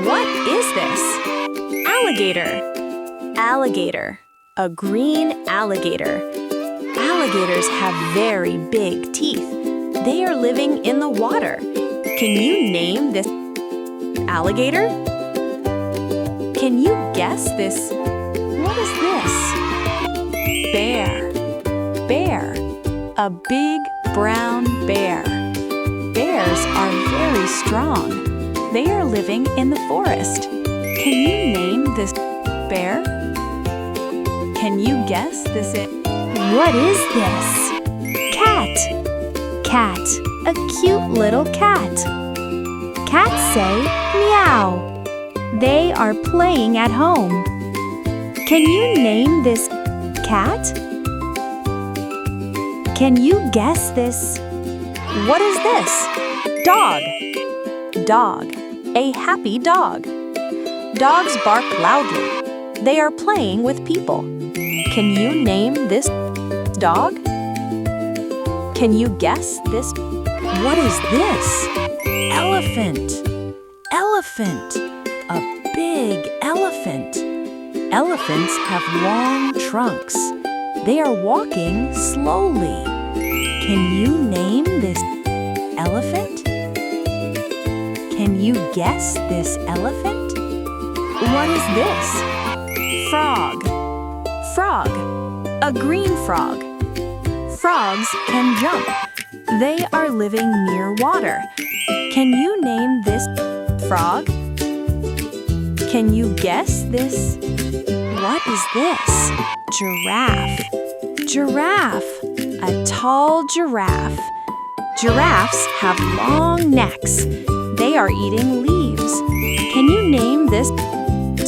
What is this? Alligator. Alligator. A green alligator. Alligators have very big teeth. They are living in the water. Can you name this alligator? Can you guess this? What is this? Bear. Bear. A big brown bear. Bears are very strong. They are living in the forest. Can you name this bear? Can you guess this? What is this? Cat. Cat. A cute little cat. Cats say meow. They are playing at home. Can you name this cat? Can you guess this? What is this? Dog. Dog. A happy dog. Dogs bark loudly. They are playing with people. Can you name this dog? Can you guess this? What is this? Elephant. Elephant. A big elephant. Elephants have long trunks. They are walking slowly. Can you name this elephant? Can you guess this elephant? What is this? Frog. Frog. A green frog. Frogs can jump. They are living near water. Can you name this frog? Can you guess this? What is this? Giraffe. Giraffe. A tall giraffe. Giraffes have long necks. They are eating leaves. Can you name this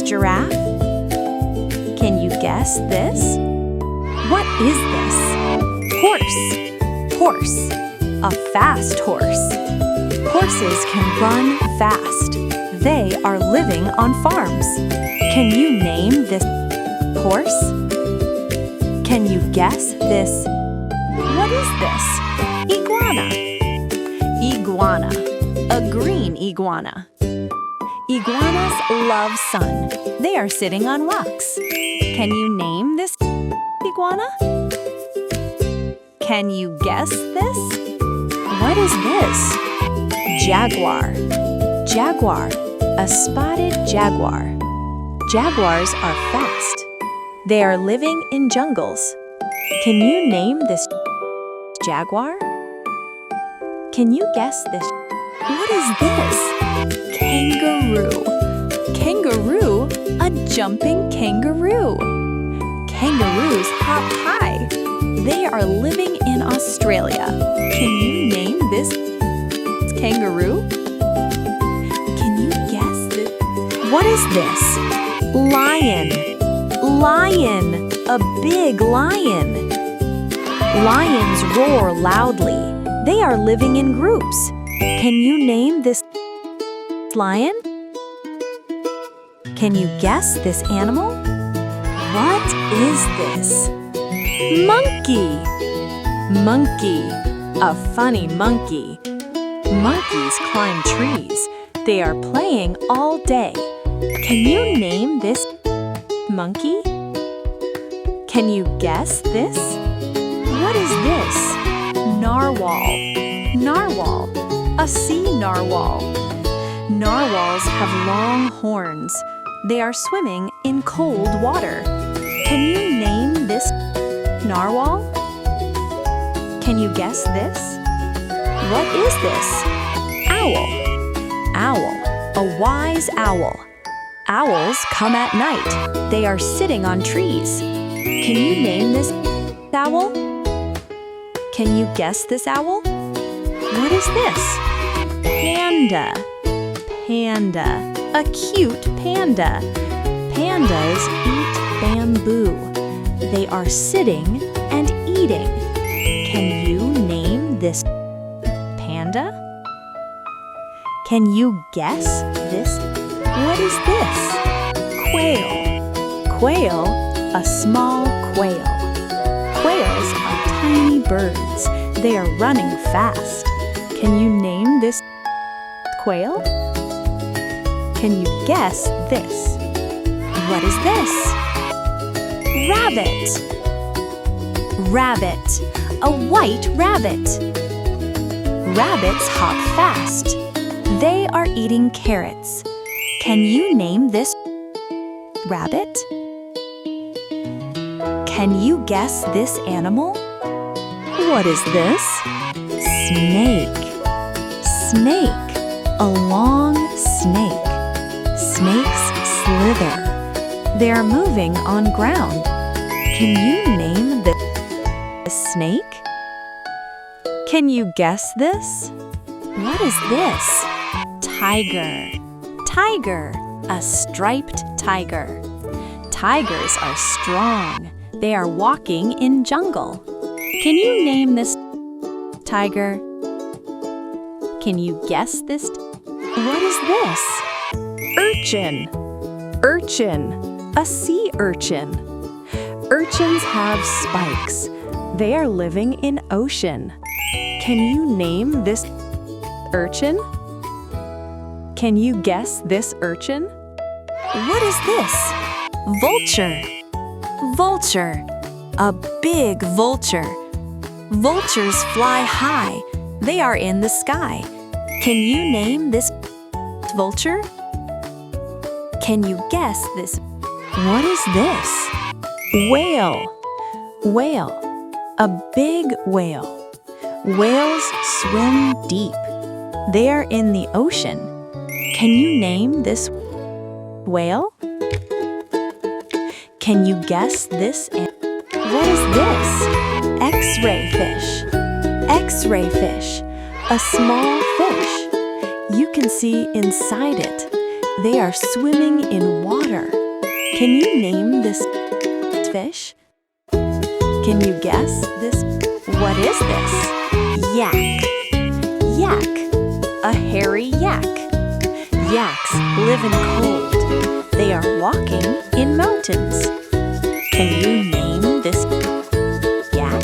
giraffe? Can you guess this? What is this? Horse. Horse. A fast horse. Horses can run fast. They are living on farms. Can you name this horse? Can you guess this? What is this? Iguana. Iguana. A green iguana. Iguanas love sun. They are sitting on rocks. Can you name this iguana? Can you guess this? What is this? Jaguar. Jaguar. A spotted jaguar. Jaguars are fast. They are living in jungles. Can you name this jaguar? Can you guess this? What is this? Kangaroo. Kangaroo? A jumping kangaroo. Kangaroos hop high. They are living in Australia. Can you name this kangaroo? Can you guess this? What is this? Lion. Lion. A big lion. Lions roar loudly. They are living in groups. Can you name this lion? Can you guess this animal? What is this? Monkey. Monkey. A funny monkey. Monkeys climb trees. They are playing all day. Can you name this monkey? Can you guess this? What is this? Narwhal. Narwhal. A sea narwhal. Narwhals have long horns. They are swimming in cold water. Can you name this narwhal? Can you guess this? What is this? Owl. Owl. A wise owl. Owls come at night. They are sitting on trees. Can you name this owl? Can you guess this owl? What is this? Panda. Panda. A cute panda. Pandas eat bamboo. They are sitting and eating. Can you name this panda? Can you guess this? What is this? Quail. Quail, a small quail. Quails are tiny birds. They are running fast. Can you name this quail? Can you guess this? What is this? Rabbit. Rabbit. A white rabbit. Rabbits hop fast. They are eating carrots. Can you name this rabbit? Can you guess this animal? What is this? Snake. Snake. A long snake. Snakes slither. They are moving on ground. Can you name this snake? Can you guess this? What is this? Tiger. Tiger. A striped tiger. Tigers are strong. They are walking in jungle. Can you name this tiger? Can you guess this? What is this? Urchin. Urchin. A sea urchin. Urchins have spikes. They are living in ocean. Can you name this urchin? Can you guess this urchin? What is this? Vulture. Vulture. A big vulture. Vultures fly high. They are in the sky. Can you name this vulture? Can you guess this? What is this? Whale. Whale. A big whale. Whales swim deep. They are in the ocean. Can you name this whale? Can you guess this? What is this? X-ray fish. X-ray fish. A small fish. You can see inside it. They are swimming in water. Can you name this fish? Can you guess this? What is this? Yak. Yak. A hairy yak. Yaks live in cold. They are walking in mountains. Can you name this yak?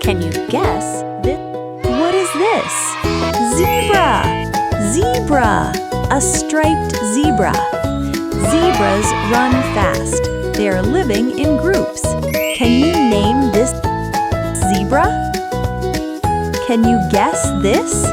Can you guess this? What is this? Zebra. Zebra. A striped zebra. Zebras run fast. They are living in groups. Can you name this zebra? Can you guess this?